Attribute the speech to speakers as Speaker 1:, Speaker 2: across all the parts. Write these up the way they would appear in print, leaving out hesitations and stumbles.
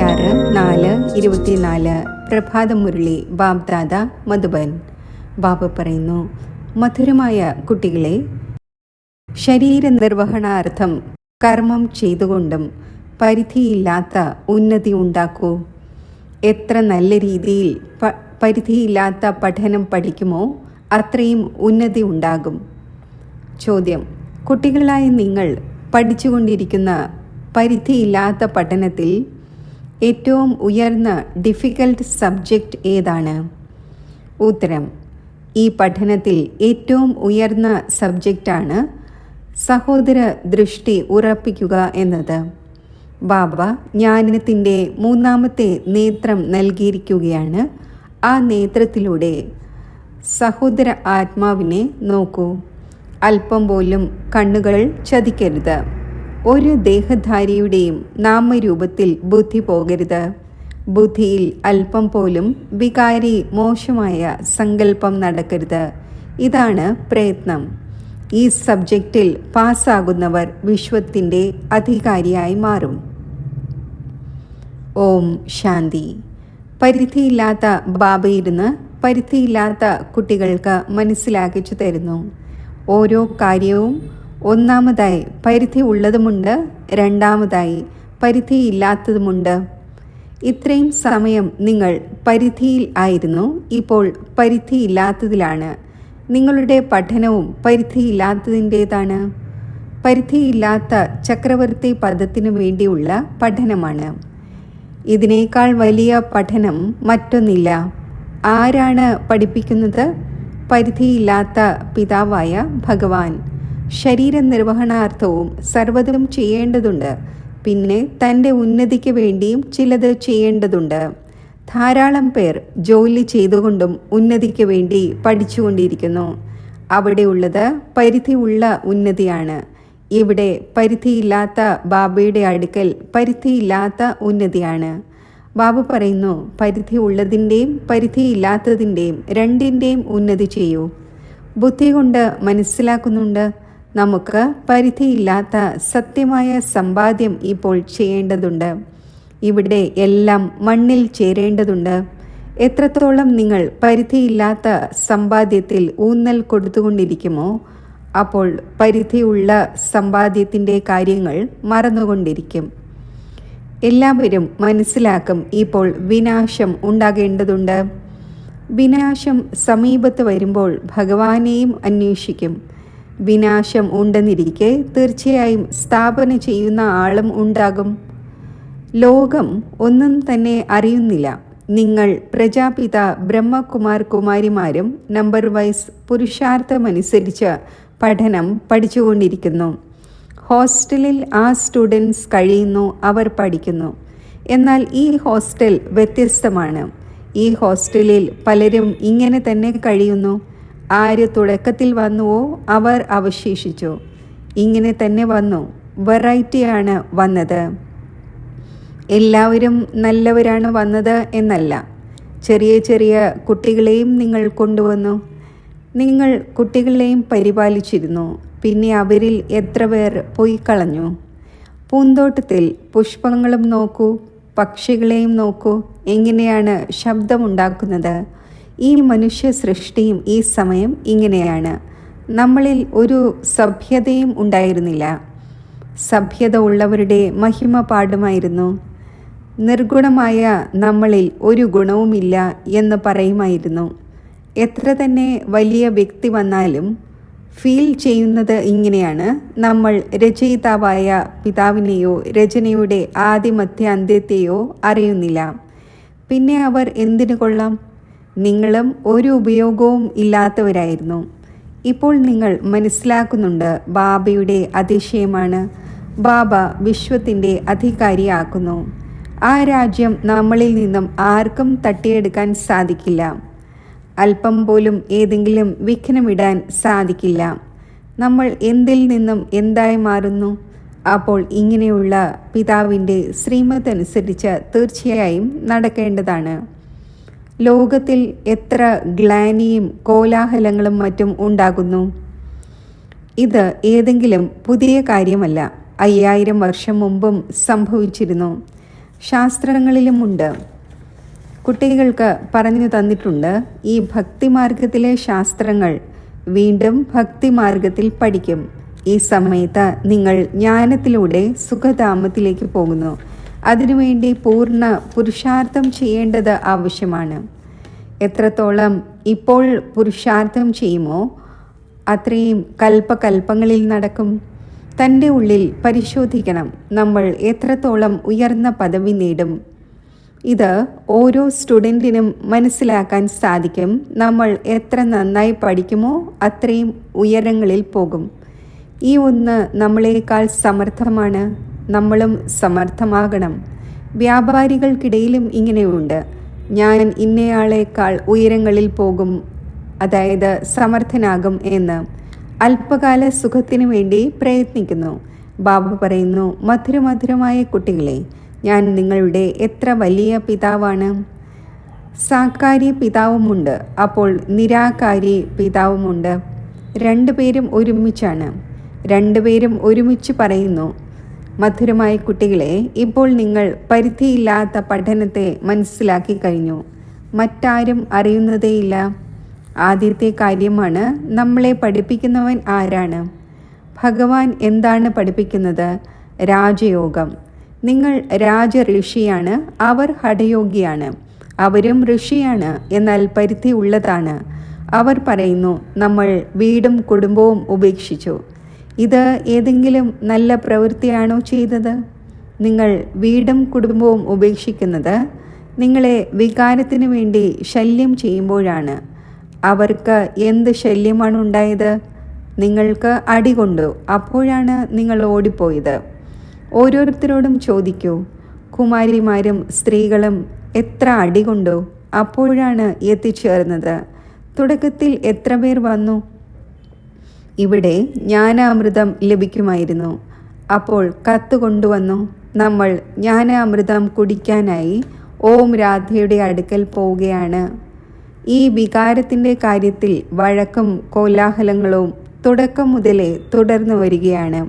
Speaker 1: 26/4/24 പ്രഭാതമുരളി ബാബ്ദാദ മധുബൻ. ബാബ പറയുന്നു, മധുരമായ കുട്ടികളെ, ശരീര നിർവഹണാർത്ഥം കർമ്മം ചെയ്തുകൊണ്ടും പരിധിയില്ലാത്ത ഉന്നതി ഉണ്ടാക്കൂ. എത്ര നല്ല രീതിയിൽ പരിധിയില്ലാത്ത പഠനം പഠിക്കുമോ അത്രയും ഉന്നതി ഉണ്ടാകും. ചോദ്യം: കുട്ടികളായ നിങ്ങൾ പഠിച്ചുകൊണ്ടിരിക്കുന്ന പരിധിയില്ലാത്ത പഠനത്തിൽ ഏറ്റവും ഉയർന്ന ഡിഫിക്കൽട്ട് സബ്ജക്റ്റ് ഏതാണ്? ഉത്തരം: ഈ പഠനത്തിൽ ഏറ്റവും ഉയർന്ന സബ്ജക്റ്റാണ് സഹോദര ദൃഷ്ടി ഉറപ്പിക്കുക എന്നത്. ബാബ ജ്ഞാനത്തിൻ്റെ 3ാമത്തെ നേത്രം നൽകിയിരിക്കുകയാണ്. ആ നേത്രത്തിലൂടെ സഹോദര ആത്മാവിനെ നോക്കൂ. അല്പം പോലും കണ്ണുകൾ ചതിക്കരുത്. ഒരു ദേഹധാരിയുടെയും നാമരൂപത്തിൽ ബുദ്ധി പോകരുത്. ബുദ്ധിയിൽ അല്പം പോലും വികാരി മോശമായ സങ്കല്പം നടക്കരുത്. ഇതാണ് പ്രയത്നം. ഈ സബ്ജക്റ്റിൽ പാസ്സാകുന്നവർ വിശ്വത്തിൻ്റെ അധികാരിയായി മാറും. ഓം ശാന്തി. പരിധിയില്ലാത്ത ബാബയിരുന്ന് പരിധിയില്ലാത്ത കുട്ടികൾക്ക് മനസ്സിലാക്കിച്ചു തരുന്നു. ഓരോ കാര്യവും ഒന്നാമതായി പരിധി ഉള്ളതുമുണ്ട്, രണ്ടാമതായി പരിധിയില്ലാത്തതുമുണ്ട്. ഇത്രയും സമയം നിങ്ങൾ പരിധിയിൽ ആയിരുന്നു, ഇപ്പോൾ പരിധിയില്ലാത്തതിലാണ്. നിങ്ങളുടെ പഠനവും പരിധിയില്ലാത്തതിൻ്റേതാണ്. പരിധിയില്ലാത്ത ചക്രവർത്തി പദത്തിനു വേണ്ടിയുള്ള പഠനമാണ്. ഇതിനേക്കാൾ വലിയ പഠനം മറ്റൊന്നില്ല. ആരാണ് പഠിപ്പിക്കുന്നത്? പരിധിയില്ലാത്ത പിതാവായ ഭഗവാൻ. ശരീര നിർവഹണാർത്ഥവും സർവ്വതും ചെയ്യേണ്ടതുണ്ട്. പിന്നെ തൻ്റെ ഉന്നതിക്ക് വേണ്ടിയും ചിലത് ചെയ്യേണ്ടതുണ്ട്. ധാരാളം പേർ ജോലി ചെയ്തുകൊണ്ടും ഉന്നതിക്ക് വേണ്ടി പഠിച്ചുകൊണ്ടിരിക്കുന്നു. അവിടെയുള്ളത് പരിധിയുള്ള ഉന്നതിയാണ്. ഇവിടെ പരിധിയില്ലാത്ത ബാബയുടെ അടുക്കൽ പരിധിയില്ലാത്ത ഉന്നതിയാണ്. ബാബ പറയുന്നു, പരിധി ഉള്ളതിൻ്റെയും പരിധിയില്ലാത്തതിൻ്റെയും രണ്ടിൻ്റെയും ഉന്നതി ചെയ്യൂ. ബുദ്ധി കൊണ്ട് മനസ്സിലാക്കുന്നുണ്ട്, നമുക്ക് പരിധിയില്ലാത്ത സത്യമായ സമ്പാദ്യം ഇപ്പോൾ ചെയ്യേണ്ടതുണ്ട്. ഇവിടെ എല്ലാം മണ്ണിൽ ചേരേണ്ടതുണ്ട്. എത്രത്തോളം നിങ്ങൾ പരിധിയില്ലാത്ത സമ്പാദ്യത്തിൽ ഊന്നൽ കൊടുത്തുകൊണ്ടിരിക്കുമോ അപ്പോൾ പരിധിയുള്ള സമ്പാദ്യത്തിൻ്റെ കാര്യങ്ങൾ മറന്നുകൊണ്ടിരിക്കും. എല്ലാവരും മനസ്സിലാക്കും, ഇപ്പോൾ വിനാശം ഉണ്ടാകേണ്ടതുണ്ട്. വിനാശം സമീപത്ത് വരുമ്പോൾ ഭഗവാനെയും അന്വേഷിക്കും. വിനാശം ഉണ്ടെന്നിരിക്കെ തീർച്ചയായും സ്ഥാപന ചെയ്യുന്ന ആളും ഉണ്ടാകും. ലോകം ഒന്നും തന്നെ അറിയുന്നില്ല. നിങ്ങൾ പ്രജാപിത ബ്രഹ്മകുമാർ കുമാരിമാരും നമ്പർ വൈസ് പുരുഷാർത്ഥമനുസരിച്ച് പഠനം പഠിച്ചുകൊണ്ടിരിക്കുന്നു. ഹോസ്റ്റലിൽ ആ സ്റ്റുഡൻസ് കഴിയുന്നു, അവർ പഠിക്കുന്നു. എന്നാൽ ഈ ഹോസ്റ്റൽ വ്യത്യസ്തമാണ്. ഈ ഹോസ്റ്റലിൽ പലരും ഇങ്ങനെ തന്നെ കഴിയുന്നു. ആര് തുടക്കത്തിൽ വന്നുവോ അവർ അവശേഷിച്ചു. ഇങ്ങനെ തന്നെ വന്നു. വെറൈറ്റിയാണ് വന്നത്. എല്ലാവരും നല്ലവരാണ് വന്നത് എന്നല്ല. ചെറിയ ചെറിയ കുട്ടികളെയും നിങ്ങൾ കൊണ്ടുവന്നു. നിങ്ങൾ കുട്ടികളെയും പരിപാലിച്ചിരുന്നു. പിന്നെ അവരിൽ എത്ര പേർ പോയി കളഞ്ഞു? പൂന്തോട്ടത്തിൽ പുഷ്പങ്ങളും നോക്കൂ, പക്ഷികളെയും നോക്കൂ, എങ്ങനെയാണ് ശബ്ദമുണ്ടാക്കുന്നത്. ഈ മനുഷ്യ സൃഷ്ടിയും ഈ സമയം ഇങ്ങനെയാണ്. നമ്മളിൽ ഒരു സഭ്യതയും ഉണ്ടായിരുന്നില്ല. സഭ്യത ഉള്ളവരുടെ മഹിമ പാടുമായിരുന്നു. നിർഗുണമായ നമ്മളിൽ ഒരു ഗുണവുമില്ല എന്ന് പറയുമായിരുന്നു. എത്ര തന്നെ വലിയ വ്യക്തി വന്നാലും ഫീൽ ചെയ്യുന്നത് ഇങ്ങനെയാണ്: നമ്മൾ രചയിതാവായ പിതാവിനെയോ രചനയുടെ ആദിമധ്യ അന്ത്യത്തെയോ അറിയുന്നില്ല. പിന്നെ അവർ എന്തിനു കൊള്ളാം? നിങ്ങളും ഒരു ഉപയോഗവും ഇല്ലാത്തവരായിരുന്നു. ഇപ്പോൾ നിങ്ങൾ മനസ്സിലാക്കുന്നുണ്ട്, ബാബയുടെ അതിശയമാണ്. ബാബ വിശ്വത്തിൻ്റെ അധികാരിയാക്കുന്നു. ആ രാജ്യം നമ്മളിൽ നിന്നും ആർക്കും തട്ടിയെടുക്കാൻ സാധിക്കില്ല. അല്പം പോലും ഏതെങ്കിലും വിഘ്നമിടാൻ സാധിക്കില്ല. നമ്മൾ എന്തിൽ നിന്നും എന്തായി മാറുന്നു? അപ്പോൾ ഇങ്ങനെയുള്ള പിതാവിൻ്റെ ശ്രീമത് അനുസരിച്ച് തീർച്ചയായും നടക്കേണ്ടതാണ്. ലോകത്തിൽ എത്ര ഗ്ലാനിയും കോലാഹലങ്ങളും മറ്റും ഉണ്ടാകുന്നു. ഇത് ഏതെങ്കിലും പുതിയ കാര്യമല്ല. 5000 വർഷം മുമ്പും സംഭവിച്ചിരുന്നു. ശാസ്ത്രങ്ങളിലുമുണ്ട്. കുട്ടികൾക്ക് പറഞ്ഞു തന്നിട്ടുണ്ട്, ഈ ഭക്തിമാർഗത്തിലെ ശാസ്ത്രങ്ങൾ വീണ്ടും ഭക്തിമാർഗത്തിൽ പഠിക്കും. ഈ സമയത്ത് നിങ്ങൾ ജ്ഞാനത്തിലൂടെ സുഖധാമത്തിലേക്ക് പോകുന്നു. അതിനുവേണ്ടി പൂർണ്ണ പുരുഷാർത്ഥം ചെയ്യേണ്ടത് ആവശ്യമാണ്. എത്രത്തോളം ഇപ്പോൾ പുരുഷാർത്ഥം ചെയ്യുമോ അത്രയും കൽപ്പകൽപ്പങ്ങളിൽ നടക്കും. തൻ്റെ ഉള്ളിൽ പരിശോധിക്കണം, നമ്മൾ എത്രത്തോളം ഉയർന്ന പദവി നേടും. ഇത് ഓരോ സ്റ്റുഡൻറ്റിനും മനസ്സിലാക്കാൻ സാധിക്കും. നമ്മൾ എത്ര നന്നായി പഠിക്കുമോ അത്രയും ഉയരങ്ങളിൽ പോകും. ഈ ഒന്ന് നമ്മളെക്കാൾ സമർത്ഥമാണ്. നമ്മളും സമർത്ഥമാകണം. വ്യാപാരികൾക്കിടയിലും ഇങ്ങനെയുണ്ട്. ഞാൻ ഇന്നയാളേക്കാൾ ഉയരങ്ങളിൽ പോകും, അതായത് സമർത്ഥനാകും എന്ന്. അല്പകാല സുഖത്തിനു വേണ്ടി പ്രയത്നിക്കുന്നു. ബാബ പറയുന്നു, മധുരമധുരമായ കുട്ടികളെ, ഞാൻ നിങ്ങളുടെ എത്ര വലിയ പിതാവാണ്. സാകാരി പിതാവുമുണ്ട്, അപ്പോൾ നിരാകാരി പിതാവുമുണ്ട്. രണ്ടുപേരും ഒരുമിച്ചാണ്. രണ്ടുപേരും ഒരുമിച്ച് പറയുന്നു, മധുരമായ കുട്ടികളെ, ഇപ്പോൾ നിങ്ങൾ പരിധിയില്ലാത്ത പഠനത്തെ മനസ്സിലാക്കി കഴിഞ്ഞു. മറ്റാരും അറിയുന്നതേയില്ല. ആദ്യത്തെ കാര്യമാണ്, നമ്മളെ പഠിപ്പിക്കുന്നവൻ ആരാണ്? ഭഗവാൻ എന്താണ് പഠിപ്പിക്കുന്നത്? രാജയോഗം. നിങ്ങൾ രാജ ഋഷിയാണ്, അവർ ഹഠയോഗിയാണ്. അവരും ഋഷിയാണ്, എന്നാൽ പരിധി ഉള്ളതാണ്. അവർ പറയുന്നു, നമ്മൾ വീടും കുടുംബവും ഉപേക്ഷിച്ചു. ഇത് ഏതെങ്കിലും നല്ല പ്രവൃത്തിയാണോ ചെയ്തത്? നിങ്ങൾ വീടും കുടുംബവും ഉപേക്ഷിക്കുന്നത് നിങ്ങളെ വികാരത്തിന് വേണ്ടി ശല്യം ചെയ്യുമ്പോഴാണ്. അവർക്ക് എന്ത് ശല്യമാണ് ഉണ്ടായത്? നിങ്ങൾക്ക് അടികൊണ്ടു, അപ്പോഴാണ് നിങ്ങൾ ഓടിപ്പോയത്. ഓരോരുത്തരോടും ചോദിക്കൂ, കുമാരിമാരും സ്ത്രീകളും എത്ര അടികൊണ്ടു, അപ്പോഴാണ് എത്തിച്ചേർന്നത്. തുടക്കത്തിൽ എത്ര പേർ വന്നു? ഇവിടെ ജ്ഞാനാമൃതം ലഭിക്കുമായിരുന്നു. അപ്പോൾ കത്ത് കൊണ്ടുവന്നു. നമ്മൾ ജ്ഞാനാമൃതം കുടിക്കാനായി ഓം രാധയുടെ അടുക്കൽ പോവുകയാണ്. ഈ വികാരത്തിൻ്റെ കാര്യത്തിൽ വഴക്കും കോലാഹലങ്ങളും തുടക്കം മുതലേ തുടർന്നു വരികയാണ്.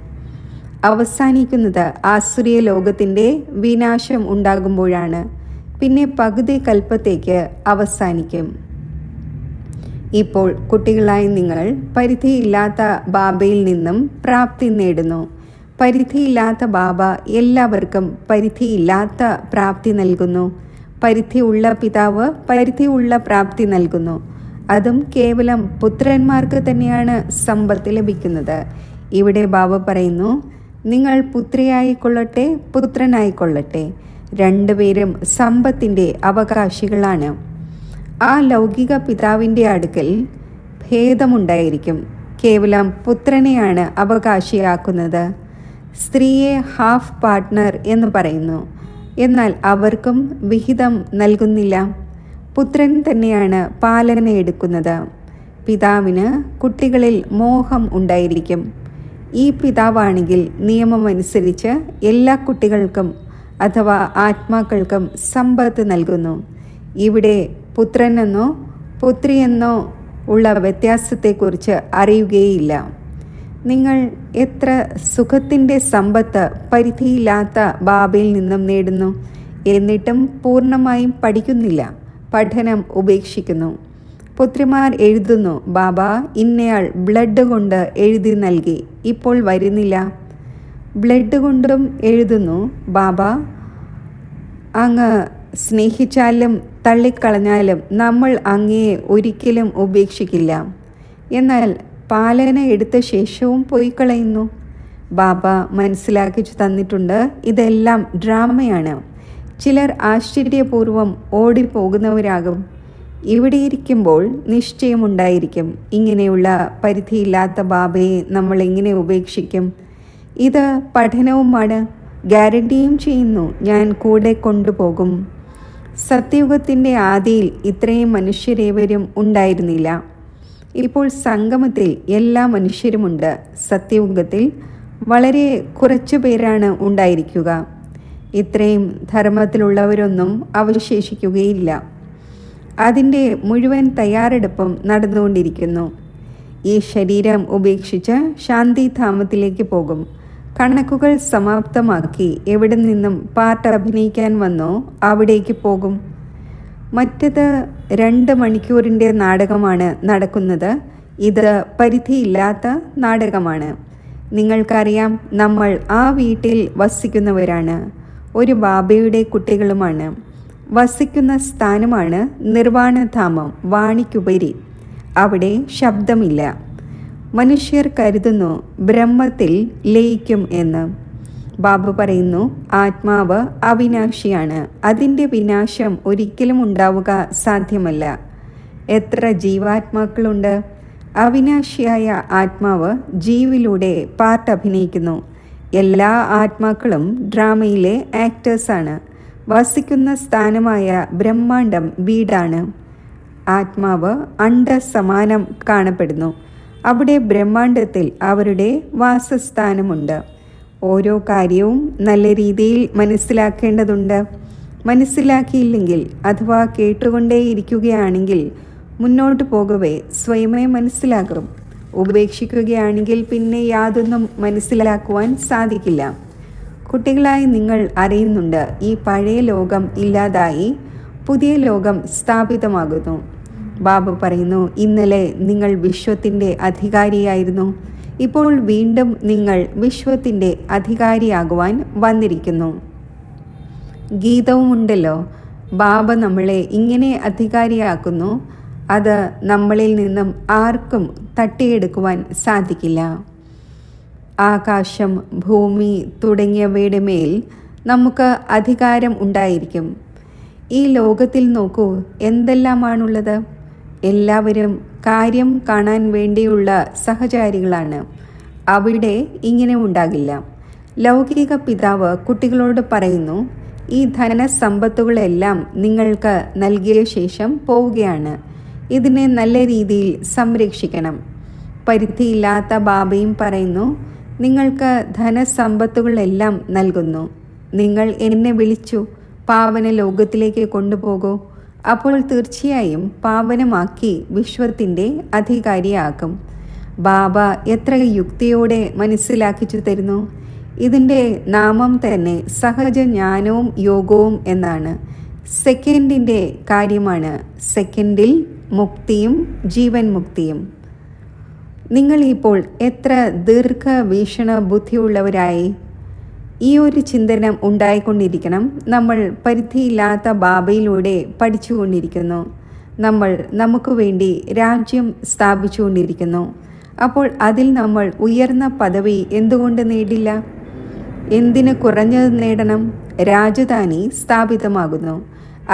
Speaker 1: അവസാനിക്കുന്നത് ആസുരീയ ലോകത്തിൻ്റെ വിനാശം ഉണ്ടാകുമ്പോഴാണ്. പിന്നെ പകുതി കൽപ്പത്തേക്ക് അവസാനിക്കും. ഇപ്പോൾ കുട്ടികളായി നിങ്ങൾ പരിധിയില്ലാത്ത ബാബയിൽ നിന്നും പ്രാപ്തി നേടുന്നു. പരിധിയില്ലാത്ത ബാബ എല്ലാവർക്കും പരിധിയില്ലാത്ത പ്രാപ്തി നൽകുന്നു. പരിധിയുള്ള പിതാവ് പരിധിയുള്ള പ്രാപ്തി നൽകുന്നു. അതും കേവലം പുത്രന്മാർക്ക് തന്നെയാണ് സമ്പത്ത് ലഭിക്കുന്നത്. ഇവിടെ ബാബ പറയുന്നു, നിങ്ങൾ പുത്രിയായിക്കൊള്ളട്ടെ പുത്രനായിക്കൊള്ളട്ടെ, രണ്ടുപേരും സമ്പത്തിൻ്റെ അവകാശികളാണ്. ആ ലൗകിക പിതാവിൻ്റെ അടുക്കൽ ഭേദമുണ്ടായിരിക്കും. കേവലം പുത്രനെയാണ് അവകാശിയാക്കുന്നത്. സ്ത്രീയെ ഹാഫ് പാർട്ട്ണർ എന്ന് പറയുന്നു, എന്നാൽ അവർക്കും വിഹിതം നൽകുന്നില്ല. പുത്രൻ തന്നെയാണ് പാലന എടുക്കുന്നത്. പിതാവിന് കുട്ടികളിൽ മോഹം ഉണ്ടായിരിക്കും. ഈ പിതാവാണെങ്കിൽ നിയമമനുസരിച്ച് എല്ലാ കുട്ടികൾക്കും അഥവാ ആത്മാക്കൾക്കും സമ്പത്ത് നൽകുന്നു. ഇവിടെ പുത്രനെന്നോ പുത്രിയെന്നോ ഉള്ള വ്യത്യാസത്തെക്കുറിച്ച് അറിയുകയില്ല. നിങ്ങൾ എത്ര സുഖത്തിൻ്റെ സമ്പത്ത് പരിധിയില്ലാത്ത ബാബയിൽ നിന്നും നേടുന്നു, എന്നിട്ടും പൂർണ്ണമായും പഠിക്കുന്നില്ല. പഠനം ഉപേക്ഷിക്കുന്നു. പുത്രിമാർ എഴുതുന്നു, ബാബ ഇന്നയാൾ ബ്ലഡ് കൊണ്ട് എഴുതി നൽകി, ഇപ്പോൾ വരുന്നില്ല. ബ്ലഡ് കൊണ്ടും എഴുതുന്നു, ബാബ അങ്ങ് സ്നേഹിച്ചാലും തള്ളിക്കളഞ്ഞാലും നമ്മൾ അങ്ങയെ ഒരിക്കലും ഉപേക്ഷിക്കില്ല. എന്നാൽ പാലന എടുത്ത ശേഷവും പോയി കളയുന്നു. ബാബ മനസ്സിലാക്കിച്ചു തന്നിട്ടുണ്ട്, ഇതെല്ലാം ഡ്രാമയാണ്. ചിലർ ആശ്ചര്യപൂർവ്വം ഓടിപ്പോകുന്നവരാകും. ഇവിടെ ഇരിക്കുമ്പോൾ നിശ്ചയമുണ്ടായിരിക്കും, ഇങ്ങനെയുള്ള പരിധിയില്ലാത്ത ബാബയെ നമ്മൾ എങ്ങനെ ഉപേക്ഷിക്കും? ഇത് പഠനവുമാണ്. ഗ്യാരണ്ടിയും ചെയ്യുന്നു, ഞാൻ കൂടെ കൊണ്ടുപോകും. സത്യയുഗത്തിൻ്റെ ആദിയിൽ ഇത്രയും മനുഷ്യരേവരും ഉണ്ടായിരുന്നില്ല. ഇപ്പോൾ സംഗമത്തിൽ എല്ലാ മനുഷ്യരുമുണ്ട്. സത്യയുഗത്തിൽ വളരെ കുറച്ചു പേരാണ് ഉണ്ടായിരിക്കുക. ഇത്രയും ധർമ്മത്തിലുള്ളവരൊന്നും അവശേഷിക്കുകയില്ല. അതിൻ്റെ മുഴുവൻ തയ്യാറെടുപ്പും നടന്നുകൊണ്ടിരിക്കുന്നു. ഈ ശരീരം ഉപേക്ഷിച്ച് ശാന്തിധാമത്തിലേക്ക് പോകും. കണക്കുകൾ സമാപ്തമാക്കി എവിടെ നിന്നും പാർട്ട് അഭിനയിക്കാൻ വന്നോ അവിടേക്ക് പോകും. മറ്റത് 2 മണിക്കൂറിൻ്റെ നാടകമാണ് നടക്കുന്നത്. ഇത് പരിധിയില്ലാത്ത നാടകമാണ്. നിങ്ങൾക്കറിയാം, നമ്മൾ ആ വീട്ടിൽ വസിക്കുന്നവരാണ്. ഒരു ബാബയുടെ കുട്ടികളുമാണ്. വസിക്കുന്ന സ്ഥാനമാണ് നിർവാണധാമം, വാണിക്കുപരി. അവിടെ ശബ്ദമില്ല. മനുഷ്യർ കരുതുന്നു ബ്രഹ്മത്തിൽ ലയിക്കും എന്ന്. ബാബ പറയുന്നു, ആത്മാവ് അവിനാശിയാണ്. അതിൻ്റെ വിനാശം ഒരിക്കലും ഉണ്ടാവുക സാധ്യമല്ല. എത്ര ജീവാത്മാക്കളുണ്ട്! അവിനാശിയായ ആത്മാവ് ജീവിലൂടെ പാർട്ട് അഭിനയിക്കുന്നു. എല്ലാ ആത്മാക്കളും ഡ്രാമയിലെ ആക്ടേഴ്സാണ്. വസിക്കുന്ന സ്ഥാനമായ ബ്രഹ്മാണ്ടം വീടാണ്. ആത്മാവ് അണ്ഡസമാനം കാണപ്പെടുന്നു. അവിടെ ബ്രഹ്മാണ്ടത്തിൽ അവരുടെ വാസസ്ഥാനമുണ്ട്. ഓരോ കാര്യവും നല്ല രീതിയിൽ മനസ്സിലാക്കേണ്ടതുണ്ട്. മനസ്സിലാക്കിയില്ലെങ്കിൽ അഥവാ കേട്ടുകൊണ്ടേയിരിക്കുകയാണെങ്കിൽ മുന്നോട്ട് പോകവേ സ്വയമേ മനസ്സിലാകും. ഉപേക്ഷിക്കുകയാണെങ്കിൽ പിന്നെ യാതൊന്നും മനസ്സിലാക്കുവാൻ സാധിക്കില്ല. കുട്ടികളായി നിങ്ങൾ അറിയുന്നുണ്ട്, ഈ പഴയ ലോകം ഇല്ലാതായി പുതിയ ലോകം സ്ഥാപിതമാകുന്നു. ബാബ പറയുന്നു, ഇന്നലെ നിങ്ങൾ വിശ്വത്തിൻ്റെ അധികാരിയായിരുന്നു. ഇപ്പോൾ വീണ്ടും നിങ്ങൾ വിശ്വത്തിൻ്റെ അധികാരിയാകുവാൻ വന്നിരിക്കുന്നു. ഗീതവുമുണ്ടല്ലോ, ബാബ നമ്മളെ ഇങ്ങനെ അധികാരിയാക്കുന്നു. അത് നമ്മളിൽ നിന്നും ആർക്കും തട്ടിയെടുക്കുവാൻ സാധിക്കില്ല. ആകാശം, ഭൂമി തുടങ്ങിയവയുടെ മേൽ നമുക്ക് അധികാരം ഉണ്ടായിരിക്കും. ഈ ലോകത്തിൽ നോക്കൂ, എന്തെല്ലാമാണുള്ളത്. എല്ലാവരും കാര്യം കാണാൻ വേണ്ടിയുള്ള സഹചാരികളാണ്. അവിടെ ഇങ്ങനെ ഉണ്ടാകില്ല. ലൗകിക പിതാവ് കുട്ടികളോട് പറയുന്നു, ഈ ധനസമ്പത്തുകളെല്ലാം നിങ്ങൾക്ക് നൽകിയ ശേഷം പോവുകയാണ്. ഇതിനെ നല്ല രീതിയിൽ സംരക്ഷിക്കണം. പരിധിയില്ലാത്ത ബാബയും പറയുന്നു, നിങ്ങൾക്ക് ധനസമ്പത്തുകളെല്ലാം നൽകുന്നു. നിങ്ങൾ എന്നെ വിളിച്ചു, പാവന ലോകത്തിലേക്ക് കൊണ്ടുപോകൂ. അപ്പോൾ തീർച്ചയായും പാവനമാക്കി വിശ്വത്തിൻ്റെ അധികാരിയാക്കും. ബാബ എത്ര യുക്തിയോടെ മനസ്സിലാക്കിച്ചു തരുന്നു. ഇതിൻ്റെ നാമം തന്നെ സഹജ ജ്ഞാനവും യോഗവും എന്നാണ്. സെക്കൻഡിൻ്റെ കാര്യമാണ്. സെക്കൻഡിൽ മുക്തിയും ജീവൻ മുക്തിയും. നിങ്ങൾ ഇപ്പോൾ എത്ര ദീർഘവീക്ഷണ ബുദ്ധിയുള്ളവരായി! ഈ ഒരു ചിന്തനം ഉണ്ടായിക്കൊണ്ടിരിക്കണം. നമ്മൾ പരിധിയില്ലാത്ത ബാബയിലൂടെ പഠിച്ചുകൊണ്ടിരിക്കുന്നു. നമ്മൾ നമുക്ക് വേണ്ടി രാജ്യം സ്ഥാപിച്ചുകൊണ്ടിരിക്കുന്നു. അപ്പോൾ അതിൽ നമ്മൾ ഉയർന്ന പദവി എന്തുകൊണ്ട് നേടില്ല? എന്തിന് കുറഞ്ഞത് നേടണം? രാജധാനി സ്ഥാപിതമാകുന്നു.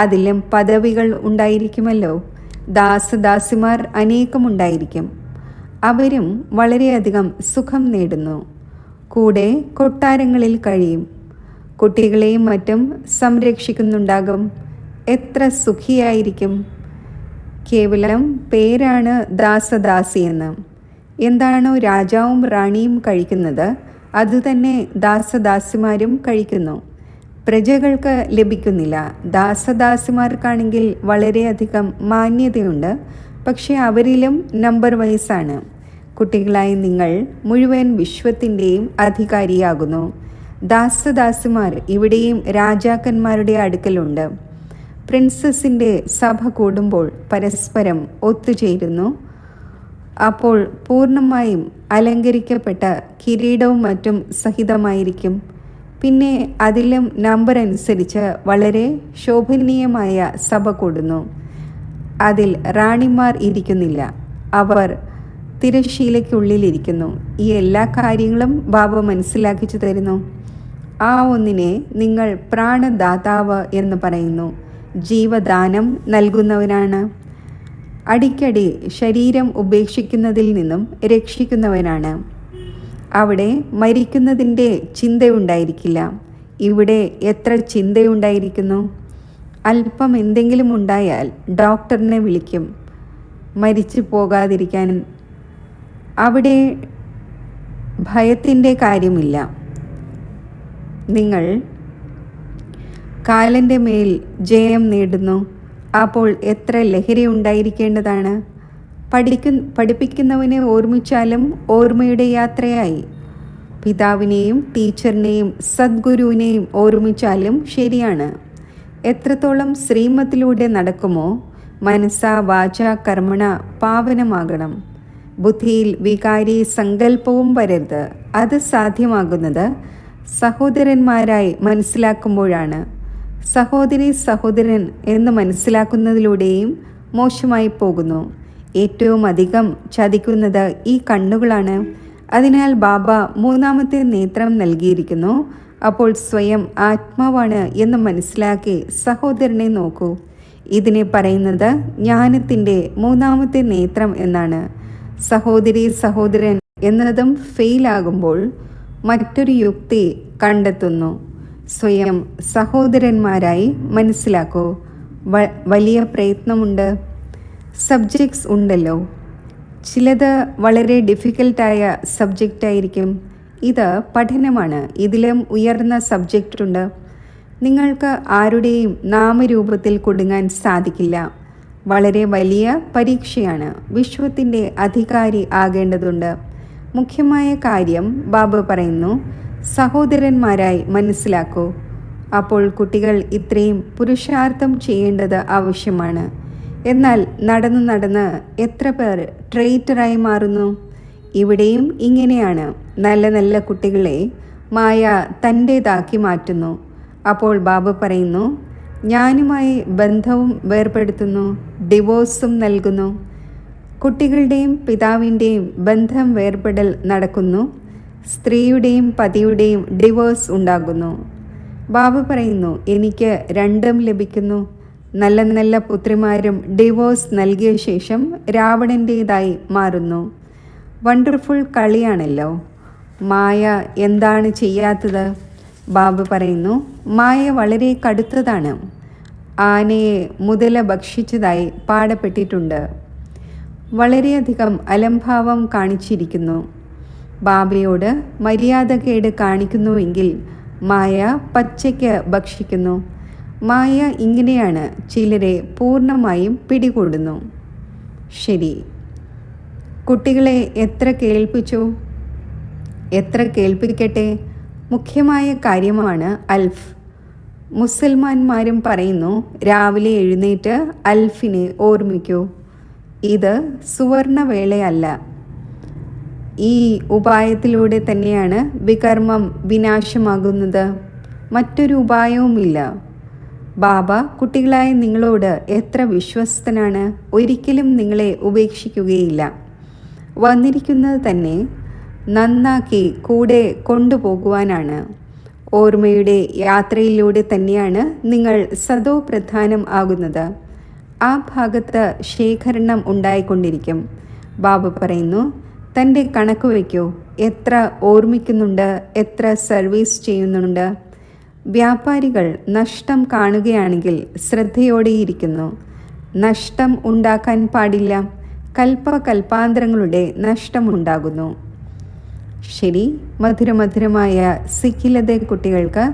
Speaker 1: അതിലും പദവികൾ ഉണ്ടായിരിക്കുമല്ലോ. ദാസദാസിമാർ അനേകമുണ്ടായിരിക്കും. അവരും വളരെയധികം സുഖം നേടുന്നു. കൂടെ കൊട്ടാരങ്ങളിൽ കഴിയും. കുട്ടികളെയും മറ്റും സംരക്ഷിക്കുന്നുണ്ടാകും. എത്ര സുഖിയായിരിക്കും! കേവലം പേരാണ് ദാസദാസിയെന്ന്. എന്താണോ രാജാവും റാണിയും കഴിക്കുന്നത് അതുതന്നെ ദാസദാസിമാരും കഴിക്കുന്നു. പ്രജകൾക്ക് ലഭിക്കുന്നില്ല. ദാസദാസിമാർക്കാണെങ്കിൽ വളരെയധികം മാന്യതയുണ്ട്. പക്ഷെ അവരിലും നമ്പർ വൈസാണ്. കുട്ടികളായി നിങ്ങൾ മുഴുവൻ വിശ്വത്തിൻ്റെയും അധികാരിയാകുന്നു. ദാസദാസിമാർ ഇവിടെയും രാജാക്കന്മാരുടെ അടുക്കലുണ്ട്. പ്രിൻസസിൻ്റെ സഭ കൂടുമ്പോൾ പരസ്പരം ഒത്തുചേരുന്നു. അപ്പോൾ പൂർണ്ണമായും അലങ്കരിക്കപ്പെട്ട കിരീടവും മറ്റും സഹിതമായിരിക്കും. പിന്നെ അതിലും നമ്പർ അനുസരിച്ച് വളരെ ശോഭനീയമായ സഭ കൂടുന്നു. അതിൽ റാണിമാർ ഇരിക്കുന്നില്ല. അവർ തിരശ്ശീലയ്ക്കുള്ളിലിരിക്കുന്നു. ഈ എല്ലാ കാര്യങ്ങളും ബാബ മനസ്സിലാക്കിച്ചു തരുന്നു. ആ ഒന്നിനെ നിങ്ങൾ പ്രാണദാതാവ് എന്ന് പറയുന്നു. ജീവദാനം നൽകുന്നവനാണ്. അടിക്കടി ശരീരം ഉപേക്ഷിക്കുന്നതിൽ നിന്നും രക്ഷിക്കുന്നവനാണ്. അവിടെ മരിക്കുന്നതിൻ്റെ ചിന്തയുണ്ടായിരിക്കില്ല. ഇവിടെ എത്ര ചിന്തയുണ്ടായിരിക്കുന്നു! അല്പം എന്തെങ്കിലും ഉണ്ടായാൽ ഡോക്ടറിനെ വിളിക്കും, മരിച്ചു പോകാതിരിക്കാൻ. അവിടെ ഭയത്തിൻ്റെ കാര്യമില്ല. നിങ്ങൾ കാലൻ്റെ മേൽ ജയം നേടുന്നു. അപ്പോൾ എത്ര ലഹരി ഉണ്ടായിരിക്കേണ്ടതാണ്! പഠിപ്പിക്കുന്നവനെ ഓർമ്മിച്ചാലും ഓർമ്മയുടെ യാത്രയായി. പിതാവിനെയും ടീച്ചറിനെയും സദ്ഗുരുവിനെയും ഓർമ്മിച്ചാലും ശരിയാണ്. എത്രത്തോളം ശ്രീമത്തിലൂടെ നടക്കുമോ മനസ്സാ വാച കർമ്മണ പാവനമാകണം. ബുദ്ധിയിൽ വികാരി സങ്കല്പവും വരരുത്. അത് സാധ്യമാകുന്നത് സഹോദരന്മാരായി മനസ്സിലാക്കുമ്പോഴാണ്. സഹോദരി സഹോദരൻ എന്ന് മനസ്സിലാക്കുന്നതിലൂടെയും മോശമായി പോകുന്നു. ഏറ്റവും അധികം ചതിക്കുന്നത് ഈ കണ്ണുകളാണ്. അതിനാൽ ബാബ മൂന്നാമത്തെ നേത്രം നൽകിയിരിക്കുന്നു. അപ്പോൾ സ്വയം ആത്മാവാണ് എന്ന് മനസ്സിലാക്കി സഹോദരനെ നോക്കൂ. ഇതിനെ പറയുന്നത് ജ്ഞാനത്തിൻ്റെ മൂന്നാമത്തെ നേത്രം എന്നാണ്. സഹോദരി സഹോദരൻ എന്നതും ഫെയിലാകുമ്പോൾ മറ്റൊരു യുക്തി കണ്ടെത്തുന്നു. സ്വയം സഹോദരന്മാരായി മനസ്സിലാക്കൂ. വലിയ പ്രയത്നമുണ്ട്. സബ്ജക്ട്സ് ഉണ്ടല്ലോ. ചിലത് വളരെ ഡിഫിക്കൽട്ടായ സബ്ജക്റ്റായിരിക്കും. ഇത് പഠനമാണ്. ഇതിലും ഉയർന്ന സബ്ജക്റ്റ് ഉണ്ട്. നിങ്ങൾക്ക് ആരുടെയും നാമരൂപത്തിൽ കുടുങ്ങാൻ സാധിക്കില്ല. വളരെ വലിയ പരീക്ഷയാണ്. വിശ്വത്തിൻ്റെ അധികാരി ആകേണ്ടതുണ്ട്. മുഖ്യമായ കാര്യം ബാബ പറയുന്നു, സഹോദരന്മാരായി മനസ്സിലാക്കൂ. അപ്പോൾ കുട്ടികൾ ഇത്രയും പുരുഷാർത്ഥം ചെയ്യേണ്ടത് ആവശ്യമാണ്. എന്നാൽ നടന്ന് നടന്ന് എത്ര പേർ ട്രെയിറ്ററായി മാറുന്നു. ഇവിടെയും ഇങ്ങനെയാണ്. നല്ല നല്ല കുട്ടികളെ മായ തൻ്റേതാക്കി മാറ്റുന്നു. അപ്പോൾ ബാബ പറയുന്നു, ഞാനുമായി ബന്ധവും വേർപെടുത്തുന്നു, ഡിവോഴ്സും നൽകുന്നു. കുട്ടികളുടെയും പിതാവിൻ്റെയും ബന്ധം വേർപെടൽ നടക്കുന്നു. സ്ത്രീയുടെയും പതിയുടെയും ഡിവോഴ്സ് ഉണ്ടാകുന്നു. ബാബ പറയുന്നു, എനിക്ക് രണ്ടും ലഭിക്കുന്നു. നല്ല നല്ല പുത്രിമാരും ഡിവോഴ്സ് നൽകിയ ശേഷം രാവണൻ്റേതായി മാറുന്നു. വണ്ടർഫുൾ കളിയാണല്ലോ. മായ എന്താണ് ചെയ്യാത്തത്? ബാബ പറയുന്നു, മായ വളരെ കടുത്തതാണ്. ആനയെ മുതല ഭക്ഷിച്ചതായി പാടപ്പെട്ടിട്ടുണ്ട്. വളരെയധികം അലംഭാവം കാണിച്ചിരിക്കുന്നു. ബാബയോട് മര്യാദകേട് കാണിക്കുന്നുവെങ്കിൽ മായ പച്ചയ്ക്ക് ഭക്ഷിക്കുന്നു. മായ ഇങ്ങനെയാണ് ചിലരെ പൂർണ്ണമായും പിടികൂടുന്നു. ശരി, കുട്ടികളെ എത്ര കേൾപ്പിച്ചു? എത്ര കേൾപ്പിക്കട്ടെ? മുഖ്യമായ കാര്യമാണ് അൽഫ്. മുസൽമാന്മാരും പറയുന്നു, രാവിലെ എഴുന്നേറ്റ് അൽഫിനെ ഓർമ്മിക്കൂ. ഇത് സുവർണവേളയല്ല. ഈ ഉപായത്തിലൂടെ തന്നെയാണ് വികർമ്മം വിനാശമാകുന്നത്. മറ്റൊരു ഉപായവുമില്ല. ബാബ കുട്ടികളായ നിങ്ങളോട് എത്ര വിശ്വസ്തനാണ്. ഒരിക്കലും നിങ്ങളെ ഉപേക്ഷിക്കുകയില്ല. വന്നിരിക്കുന്നത് തന്നെ നന്നാക്കി കൂടെ കൊണ്ടുപോകുവാനാണ്. ഓർമ്മയുടെ യാത്രയിലൂടെ തന്നെയാണ് നിങ്ങൾ സദോ പ്രധാനം ആകുന്നത്. ആ ഭാഗത്ത് ശേഖരണം ഉണ്ടായിക്കൊണ്ടിരിക്കും. ബാബ പറയുന്നു, തൻ്റെ കണക്ക് വയ്ക്കൂ. എത്ര ഓർമ്മിക്കുന്നുണ്ട്, എത്ര സർവീസ് ചെയ്യുന്നുണ്ട്. വ്യാപാരികൾ നഷ്ടം കാണുകയാണെങ്കിൽ ശ്രദ്ധയോടെയിരിക്കുന്നു. നഷ്ടം ഉണ്ടാക്കാൻ പാടില്ല. കൽപ്പാന്തരങ്ങളുടെ നഷ്ടമുണ്ടാകുന്നു. ശരി, മധുരമധുരമായ സിഖിലതെ കുട്ടികൾക്ക്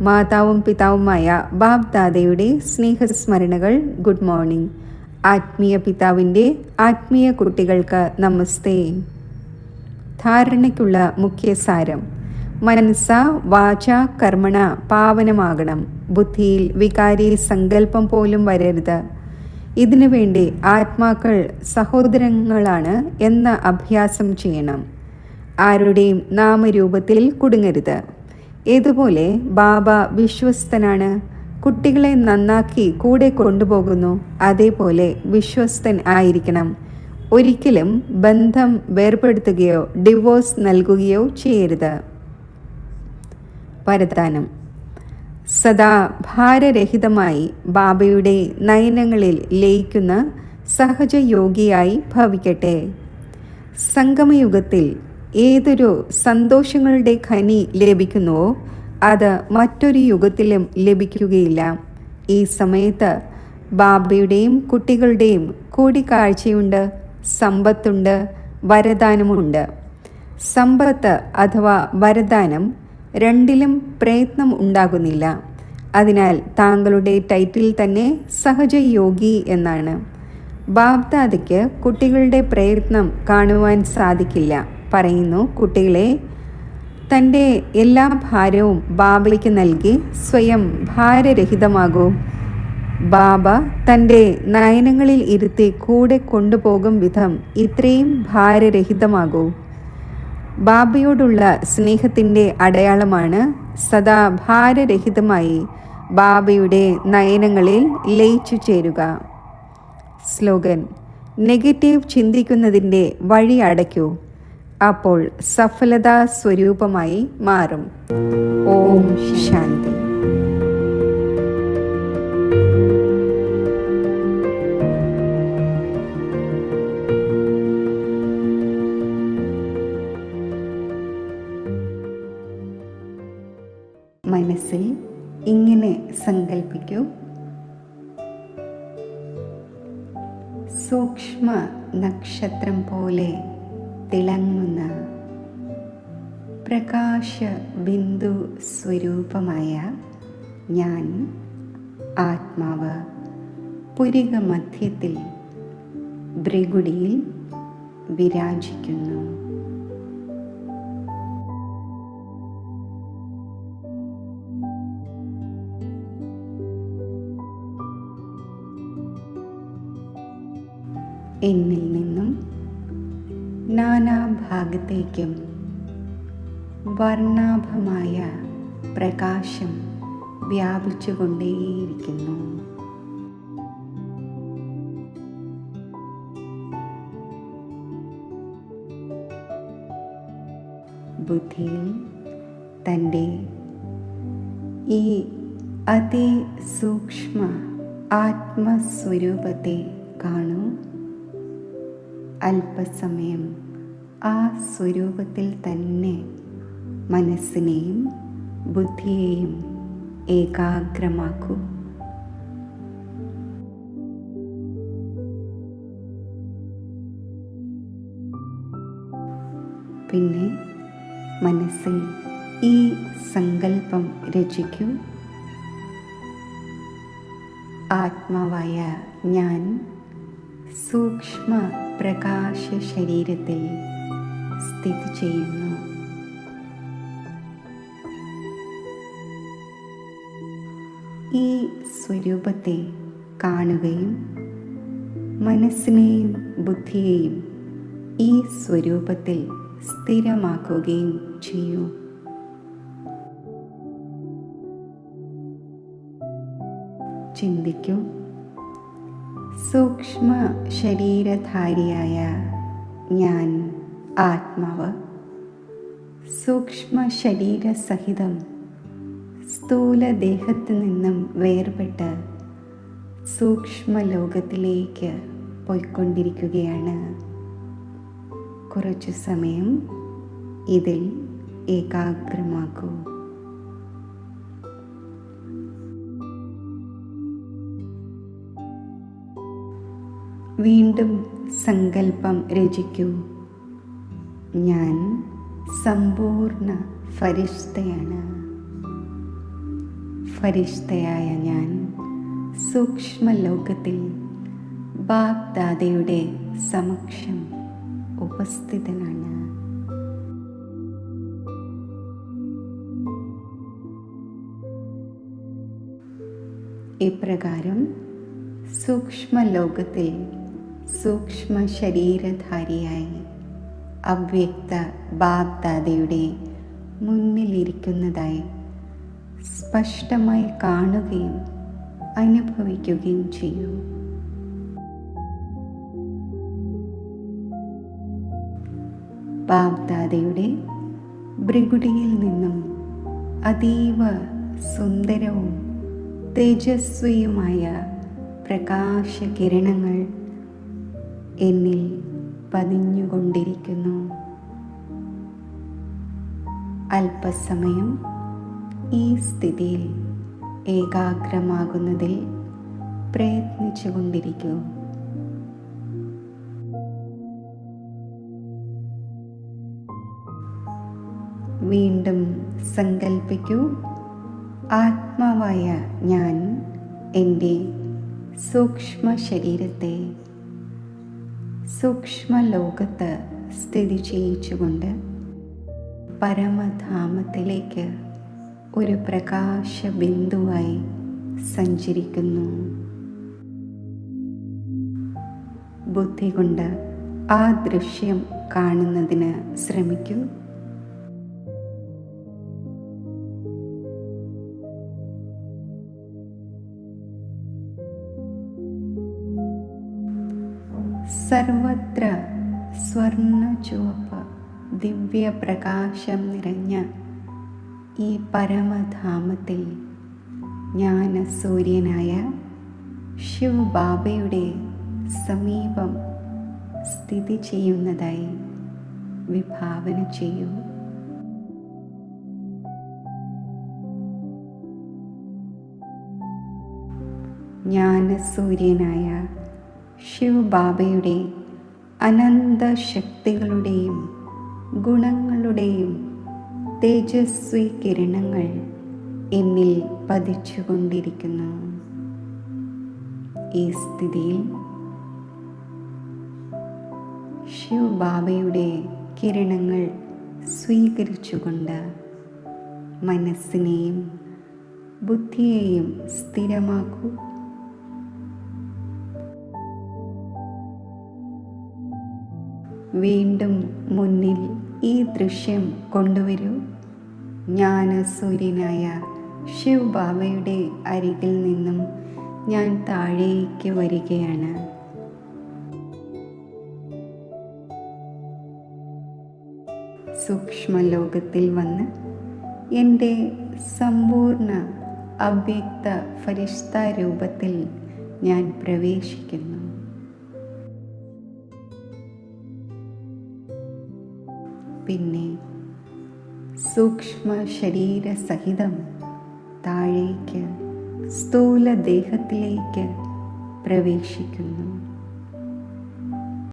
Speaker 1: മാതാവും പിതാവുമായ ബാബ് ദാദയുടെ സ്നേഹസ്മരണകൾ. Good morning. ആത്മീയ പിതാവിൻ്റെ ആത്മീയ കുട്ടികൾക്ക് നമസ്തേ. ധാരണയ്ക്കുള്ള മുഖ്യസാരം: മനസ്സ വാച കർമ്മണ പാവനമാകണം. ബുദ്ധിയിൽ വികാരി സങ്കല്പം പോലും വരരുത്. ഇതിനു വേണ്ടി ആത്മാക്കൾ സഹോദരങ്ങളാണ് എന്ന അഭ്യാസം ചെയ്യണം. ആരുടെയും നാമരൂപത്തിൽ കുടുങ്ങരുത്. ഇതുപോലെ ബാബ വിശ്വസ്തനാണ്. കുട്ടികളെ നന്നാക്കി കൂടെ കൊണ്ടുപോകുന്നു. അതേപോലെ വിശ്വസ്തൻ ആയിരിക്കണം. ഒരിക്കലും ബന്ധം വേർപെടുത്തുകയോ ഡിവോഴ്സ് നൽകുകയോ ചെയ്യരുത്. വരദാനം: സദാ ഭാരരഹിതമായി ബാബയുടെ നയനങ്ങളിൽ ലയിക്കുന്ന സഹജയോഗിയായി ഭവിക്കട്ടെ. സംഗമയുഗത്തിൽ ഏതൊരു സന്തോഷങ്ങളുടെ ഖനി ലഭിക്കുന്നുവോ അത് മറ്റൊരു യുഗത്തിലും ലഭിക്കുകയില്ല. ഈ സമയത്ത് ബാബയുടെയും കുട്ടികളുടെയും കൂടിക്കാഴ്ചയുണ്ട്. സമ്പത്തുണ്ട്, വരദാനമുണ്ട്. സമ്പത്ത് അഥവാ വരദാനം രണ്ടിലും പ്രയത്നം ഉണ്ടാകുന്നില്ല. അതിനാൽ താങ്കളുടെ ടൈറ്റിൽ തന്നെ സഹജയോഗി എന്നാണ്. ബാബ്ദാദയ്ക്ക് കുട്ടികളുടെ പ്രയത്നം കാണുവാൻ സാധിക്കില്ല. പറയുന്നു, കുട്ടികളെ തൻ്റെ എല്ലാ ഭാരവും ബാബയ്ക്ക് നൽകി സ്വയം ഭാരരഹിതമാകൂ. ബാബ തൻ്റെ നയനങ്ങളിൽ ഇരുത്തി കൂടെ കൊണ്ടുപോകും വിധം ഇത്രയും ഭാരരഹിതമാകൂ. ബാബയോടുള്ള സ്നേഹത്തിൻ്റെ അടയാളമാണ് സദാ ഭാരരഹിതമായി ബാബയുടെ നയനങ്ങളിൽ ലയിച്ചു ചേരുക. സ്ലോഗൻ: നെഗറ്റീവ് ചിന്തിക്കുന്നതിൻ്റെ വഴി അടയ്ക്കൂ, അപ്പോൾ സഫലതാ സ്വരൂപമായി മാറും. ഓം ശാന്തി. മനസ്സിൽ ഇങ്ങനെ സങ്കൽപ്പിക്കൂ: സൂക്ഷ്മ നക്ഷത്രം പോലെ തിളങ്ങുന്ന പ്രകാശ ബിന്ദു സ്വരൂപമായ ഞാൻ ആത്മാവ് പുരിക മധ്യത്തിൽ ഭൃഗുടിയിൽ വിരാജിക്കുന്നു. എന്നിൽ നിന്നും നാനാഭാഗത്തേക്കും വർണ്ണാഭമായ പ്രകാശം വ്യാപിച്ചുകൊണ്ടേയിരിക്കുന്നു. ബുദ്ധിയിൽ തൻ്റെ ഈ അതിസൂക്ഷ്മ ആത്മസ്വരൂപത്തെ കാണൂ. അല്പസമയം ആ സ്വരൂപത്തിൽ തന്നെ മനസ്സിനെയും ബുദ്ധിയെയും ഏകാഗ്രമാക്കൂ. പിന്നെ മനസ്സിൽ ഈ സങ്കല്പം രചിക്കൂ: ആത്മാവായ ഞാൻ സൂക്ഷ്മ പ്രകാശ ശരീരത്തിൽ സ്ഥിതി ചെയ്യുന്നു. ഈ സ്വരൂപത്തെ കാണുകയും മനസ്സിനെയും ബുദ്ധിയെയും ഈ സ്വരൂപത്തിൽ സ്ഥിരമാക്കുകയും ചെയ്യൂ. ചിന്തിക്കൂ: സൂക്ഷ്മ ശരീരധാരിയായ ഞാൻ ആത്മാവ് സൂക്ഷ്മ ശരീരസഹിതം സ്ഥൂല ദേഹത്തു നിന്നും വേർപെട്ട് സൂക്ഷ്മ ലോകത്തിലേക്ക് പോയിക്കൊണ്ടിരിക്കുകയാണ്. കുറച്ചു സമയം ഇതിൽ ഏകാഗ്രമാക്കൂ. വീണ്ടും സങ്കല്പം രചിക്കൂ: ഞാൻ സമ്പൂർണ്ണ ഫരിഷ്തയാണ്. ഫരിഷ്തയായ ഞാൻ സൂക്ഷ്മലോകത്തിൽ ബാപ് ദാദയുടെ സമക്ഷം ഉപസ്ഥിതനാണ്. ഇപ്രകാരം സൂക്ഷ്മലോകത്തിൽ സൂക്ഷ്മ ശരീരധാരിയായി അവ്യക്ത ബാപ് ദാദയുടെ മുന്നിലിരിക്കുന്നതായി സ്പഷ്ടമായി കാണുകയും അനുഭവിക്കുകയും ചെയ്യൂ. ബാപ് ദാദയുടെ ഭൃഗുടിയിൽ നിന്നും അതീവ സുന്ദരവും തേജസ്വിയുമായ പ്രകാശകിരണങ്ങൾ എന്നിൽ പതിഞ്ഞുകൊണ്ടിരിക്കുന്നു. അല്പസമയം ഈ സ്ഥിതിയിൽ ഏകാഗ്രമാകുന്നതിൽ പ്രയത്നിച്ചുകൊണ്ടിരിക്കൂ. വീണ്ടും സങ്കൽപ്പിക്കൂ: ആത്മാവായ ഞാൻ എൻ്റെ സൂക്ഷ്മ ശരീരത്തെ സൂക്ഷ്മ ലോകത്ത് സ്ഥിതി ചെയ്യിച്ചുകൊണ്ട് പരമധാമത്തിലേക്ക് ഒരു പ്രകാശബിന്ദുവായി സഞ്ചരിക്കുന്നു. ബുദ്ധി കൊണ്ട് ആ ദൃശ്യം കാണുന്നതിന് ശ്രമിക്കൂ. സർവത്ര സ്വർണ്ണ ചുവപ്പ് ദിവ്യപ്രകാശം നിറഞ്ഞ ഈ പരമധാമത്തിൽ ജ്ഞാനസൂര്യനായ ശിവബാബയുടെ സമീപം സ്ഥിതി ചെയ്യുന്നതായി വിഭാവന ചെയ്യൂ. ജ്ഞാനസൂര്യനായ ശിവബാബയുടെ അനന്ത ശക്തികളുടെയും ഗുണങ്ങളുടെയും തേജസ്വി കിരണങ്ങൾ എന്നിൽ പതിച്ചുകൊണ്ടിരിക്കുന്നു. ഈ സ്ഥിതിയിൽ ശിവബാബയുടെ കിരണങ്ങൾ സ്വീകരിച്ചുകൊണ്ട് മനസ്സിനെയും ബുദ്ധിയെയും സ്ഥിരമാക്കൂ. വീണ്ടും മുന്നിൽ ഈ ദൃശ്യം കൊണ്ടുവരൂ. ജ്ഞാനസൂര്യനായ ശിവബാബയുടെ അരികിൽ നിന്നും ഞാൻ താഴേക്ക് വരികയാണ്. സൂക്ഷ്മലോകത്തിൽ വന്ന് എൻ്റെ സമ്പൂർണ്ണ അവ്യക്ത ഫരിഷ്ത രൂപത്തിൽ ഞാൻ പ്രവേശിക്കുന്നു. പിന്നെ സൂക്ഷ്മ ശരീരസഹിതം താഴേക്ക് സ്ഥൂല ദേഹത്തിലേക്ക് പ്രവേശിക്കുന്നു.